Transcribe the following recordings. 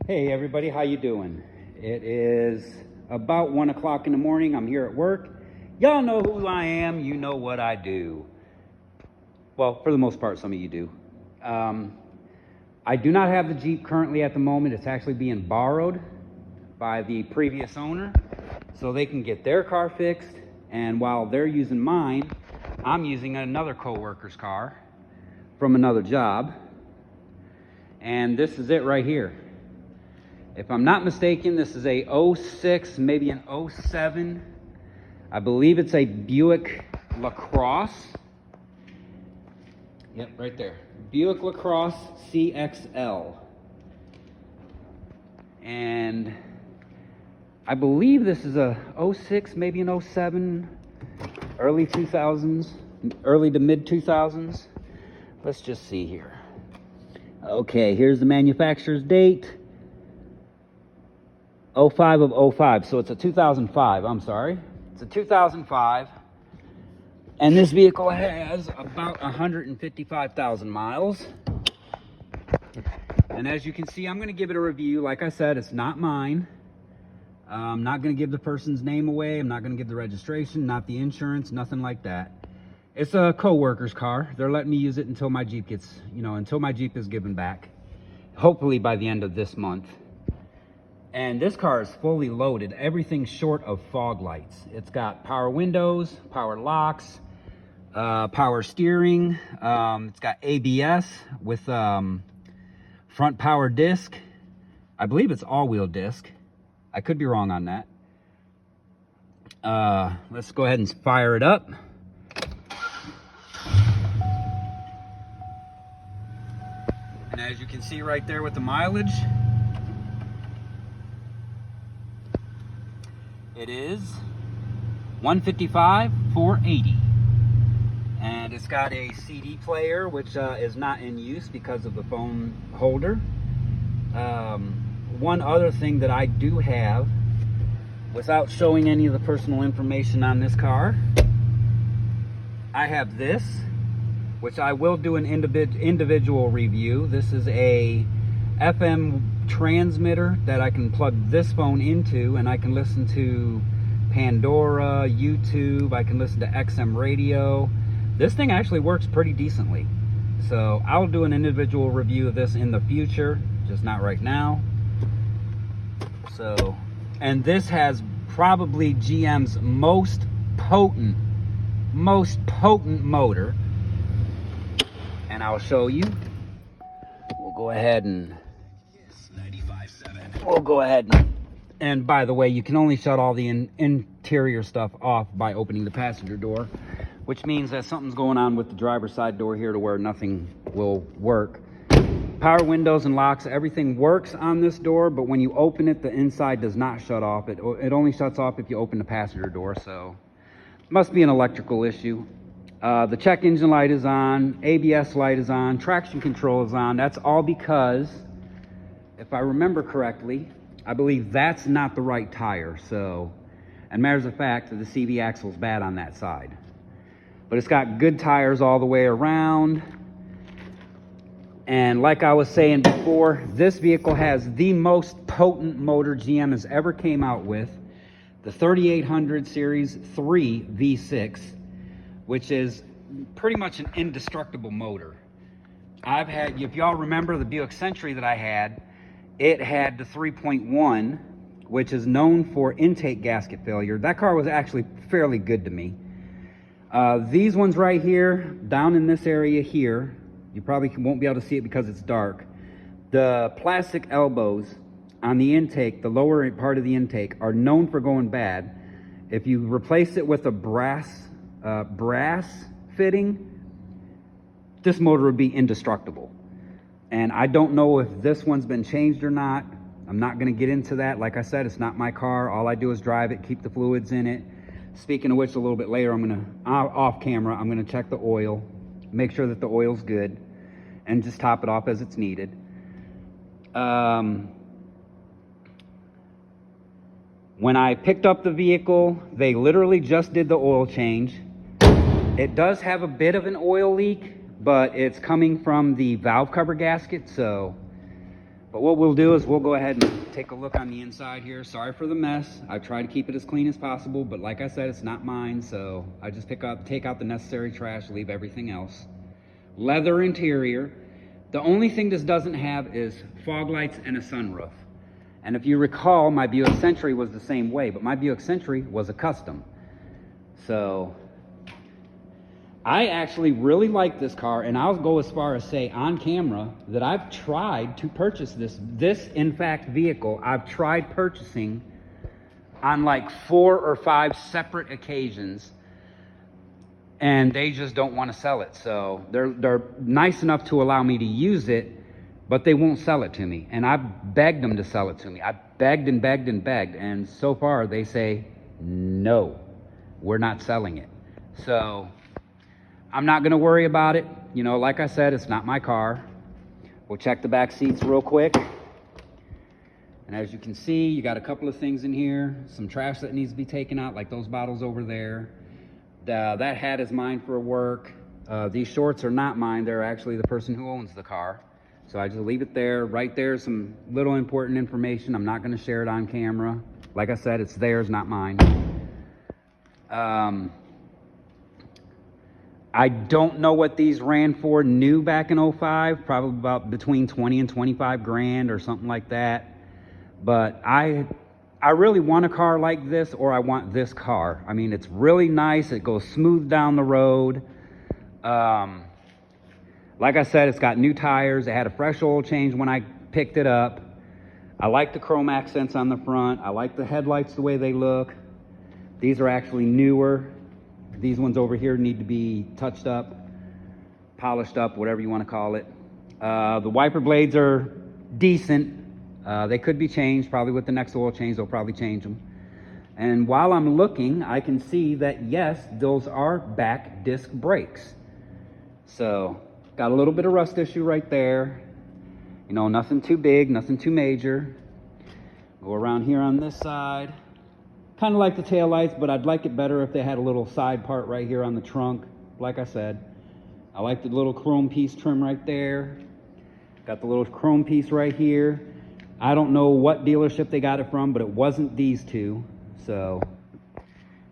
Hey everybody, how you doing? It is about 1 o'clock in the morning. I'm here at work. Y'all know who I am. You know what I do. Well, for the most part, some of you do. I do not have the Jeep currently at the moment. It's actually being borrowed by the previous owner so they can get their car fixed. And while they're using mine, I'm using another co-worker's car from another job. And this is it right here. If I'm not mistaken, this is a 06, maybe an 07. I believe it's a Buick Lacrosse. Yep, right there. Buick Lacrosse CXL. And I believe this is a 06, maybe an 07, early 2000s, early to mid 2000s. Let's just see here. Okay, here's the manufacturer's date. 05 of 05, so it's a 2005, I'm sorry. It's a 2005, and this vehicle has about 155,000 miles. And as you can see, I'm gonna give it a review. Like I said, it's not mine. I'm not gonna give the person's name away. I'm not gonna give the registration, not the insurance, nothing like that. It's a co-worker's car. They're letting me use it until my Jeep gets, until my Jeep is given back. Hopefully by the end of this month. And this car is fully loaded, everything short of fog lights. It's got power windows, power locks, power steering. It's got ABS with front power disc. I believe it's all-wheel disc. I could be wrong on that. Let's go ahead and fire it up. And as you can see right there with the mileage, it is 155,480, and it's got a CD player, which is not in use because of the phone holder. One other thing that I do have, without showing any of the personal information on this car, I have this, which I will do an individual review. This is a FM transmitter that I can plug this phone into, and I can listen to Pandora, YouTube, I can listen to XM radio. This thing actually works pretty decently. So I'll do an individual review of this in the future, just not right now. So, and this has probably GM's most potent motor, and I'll show you. We'll go ahead and and by the way, you can only shut all the interior stuff off by opening the passenger door, which means that something's going on with the driver's side door here to where nothing will work. Power windows and locks, everything works on this door, but when you open it, the inside does not shut off. It only shuts off if you open the passenger door, so it must be an electrical issue. The check engine light is on, ABS light is on, traction control is on. That's all because, if I remember correctly, I believe that's not the right tire. So, and matters of fact, the CV axle's bad on that side. But it's got good tires all the way around. And like I was saying before, this vehicle has the most potent motor GM has ever came out with. The 3800 Series 3 V6, which is pretty much an indestructible motor. I've had, if y'all remember the Buick Century that I had, it had the 3.1, which is known for intake gasket failure. That car was actually fairly good to me. These ones right here, down in this area here, you probably won't be able to see it because it's dark. The plastic elbows on the intake, the lower part of the intake, are known for going bad. If you replace it with a brass fitting, this motor would be indestructible. And I don't know if this one's been changed or not. I'm not going to get into that. Like I said, it's not my car. All I do is drive it, keep the fluids in it. Speaking of which, a little bit later, I'm going to, off camera, I'm going to check the oil, make sure that the oil's good, and just top it off as it's needed. When I picked up the vehicle, they literally just did the oil change. It does have a bit of an oil leak, but it's coming from the valve cover gasket, so But what we'll do is we'll go ahead and take a look on the inside here. Sorry for the mess. I try to keep it as clean as possible, but like I said, it's not mine, so I just take out the necessary trash, leave everything else. Leather interior. The only thing this doesn't have is fog lights and a sunroof. And if you recall, my Buick Century was the same way, but my Buick Century was a custom. So I actually really like this car, and I'll go as far as say on camera that I've tried to purchase this in fact vehicle. I've tried purchasing on like 4 or 5 separate occasions, and they just don't want to sell it. So they're nice enough to allow me to use it, but they won't sell it to me. And I've begged them to sell it to me. I've begged and begged and begged, and so far they say, no, we're not selling it. So I'm not going to worry about it. You know, like I said, it's not my car. We'll check the back seats real quick. And as you can see, you got a couple of things in here. Some trash that needs to be taken out, like those bottles over there. That hat is mine for work. These shorts are not mine. They're actually the person who owns the car. So I just leave it there. Right there, some little important information. I'm not going to share it on camera. Like I said, it's theirs, not mine. I don't know what these ran for new back in 05, probably about between 20 and 25 grand or something like that. But I really want a car like this, or I want this car. I mean, it's really nice. It goes smooth down the road. Like I said, it's got new tires. It had a fresh oil change when I picked it up. I like the chrome accents on the front. I like the headlights the way they look. These are actually newer. These ones over here need to be touched up, polished up, whatever you want to call it. The wiper blades are decent. They could be changed. Probably with the next oil change, they'll probably change them. And while I'm looking, I can see that, yes, those are back disc brakes. So, got a little bit of rust issue right there. You know, nothing too big, nothing too major. Go around here on this side. Kind of like the tail lights, but I'd like it better if they had a little side part right here on the trunk. Like I said, I like the little chrome piece trim right there. Got the little chrome piece right here. I don't know what dealership they got it from, but it wasn't these two. So,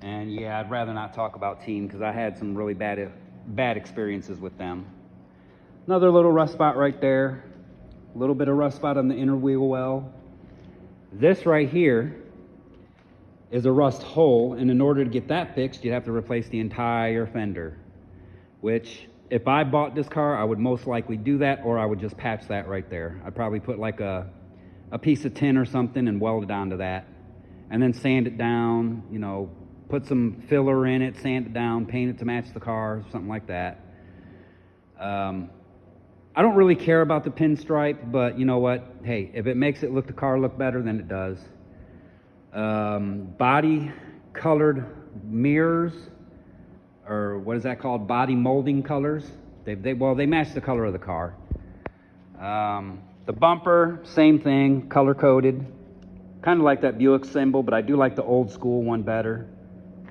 and yeah, I'd rather not talk about Team because I had some really bad experiences with them. Another little rust spot right there. A little bit of rust spot on the inner wheel well. This right here is a rust hole, and in order to get that fixed, you'd have to replace the entire fender, which if I bought this car, I would most likely do that, or I would just patch that right there. I'd probably put like a piece of tin or something and weld it onto that, and then sand it down, you know, put some filler in it, sand it down, paint it to match the car, something like that. I don't really care about the pinstripe, but you know what? Hey, if it makes the car look better, then it does. Body colored mirrors, or what is that called? Body molding colors. They match the color of the car. The bumper, same thing, color coded. Kind of like that Buick symbol, but I do like the old school one better.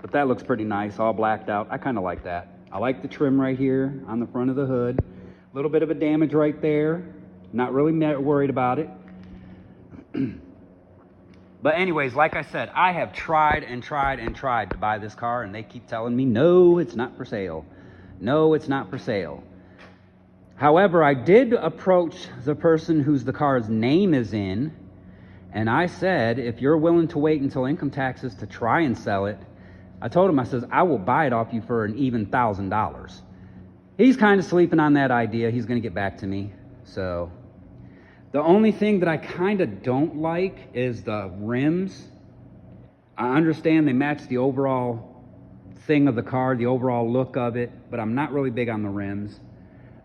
But that looks pretty nice, all blacked out. I kind of like that. I like the trim right here on the front of the hood. A little bit of a damage right there. Not really worried about it. But anyways, like I said, I have tried and tried and tried to buy this car, and they keep telling me, no, it's not for sale. No, it's not for sale. However, I did approach the person whose the car's name is in, and I said, if you're willing to wait until income taxes to try and sell it, I told him, I says, I will buy it off you for an even $1,000. He's kind of sleeping on that idea. He's going to get back to me. So the only thing that I kind of don't like is the rims. I understand they match the overall thing of the car, the overall look of it, but I'm not really big on the rims.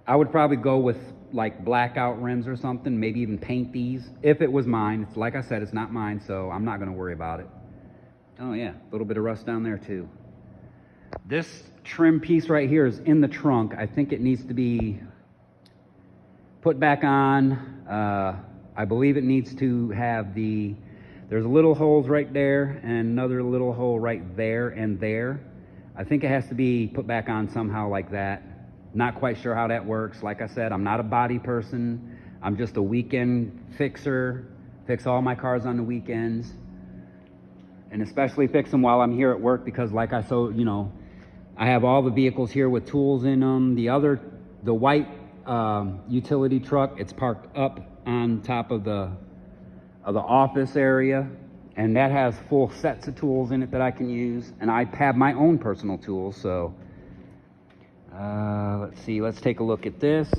I would probably go with like blackout rims or something, maybe even paint these if it was mine. It's like I said, it's not mine, so I'm not going to worry about it. Oh yeah, a little bit of rust down there too. This trim piece right here is in the trunk. I think it needs to be put back on. I believe it needs to have there's little holes right there and another little hole right there and there. I think it has to be put back on somehow like that. Not quite sure how that works. Like I said, I'm not a body person. I'm just a weekend fixer, fix all my cars on the weekends, and especially fix them while I'm here at work because I have all the vehicles here with tools in them. The white utility truck, it's parked up on top of the office area, and that has full sets of tools in it that I can use, and I have my own personal tools. So let's see, let's take a look at this.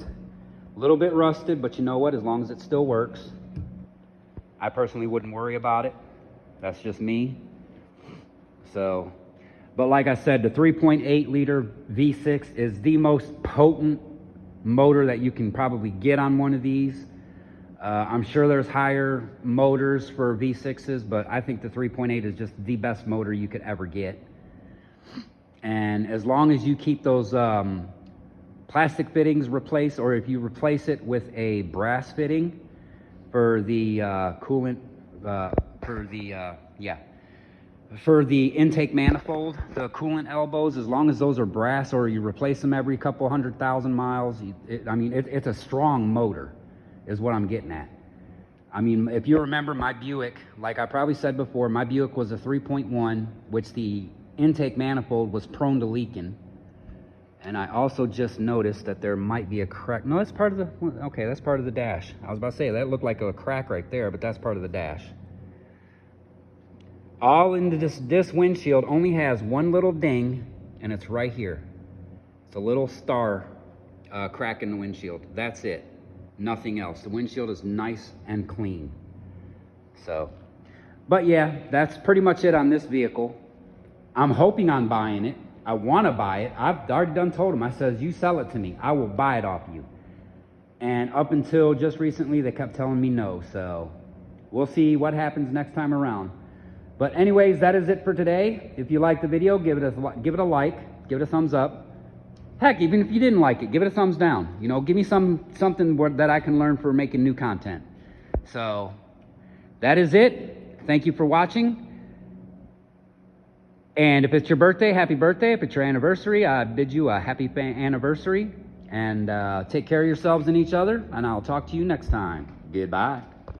A little bit rusted, but you know what, as long as it still works, I personally wouldn't worry about it. That's just me. So, but like I said, the 3.8 liter V6 is the most potent motor that you can probably get on one of these. I'm sure there's higher motors for V6s, but I think the 3.8 is just the best motor you could ever get. And as long as you keep those plastic fittings replaced, or if you replace it with a brass fitting for the coolant, for the intake manifold, the coolant elbows, as long as those are brass, or you replace them every couple 100,000 miles, it's a strong motor, is what I'm getting at. I mean, if you remember my Buick, like I probably said before, my Buick was a 3.1, which the intake manifold was prone to leaking. And I also just noticed that there might be a crack. No, that's part of the, okay, that's part of the dash. I was about to say, that looked like a crack right there, but that's part of the dash. All into this windshield only has one little ding, and it's right here. It's a little star crack in the windshield. That's it. Nothing else. The windshield is nice and clean. So, but yeah, that's pretty much it on this vehicle. I'm hoping on buying it. I want to buy it. I've already told them. I says, you sell it to me, I will buy it off you. And up until just recently, they kept telling me no. So we'll see what happens next time around. But anyways, that is it for today. If you liked the video, give it a like, give it a thumbs up. Heck, even if you didn't like it, give it a thumbs down. You know, give me something that I can learn for making new content. So that is it. Thank you for watching. And if it's your birthday, happy birthday. If it's your anniversary, I bid you a happy anniversary. And take care of yourselves and each other. And I'll talk to you next time. Goodbye.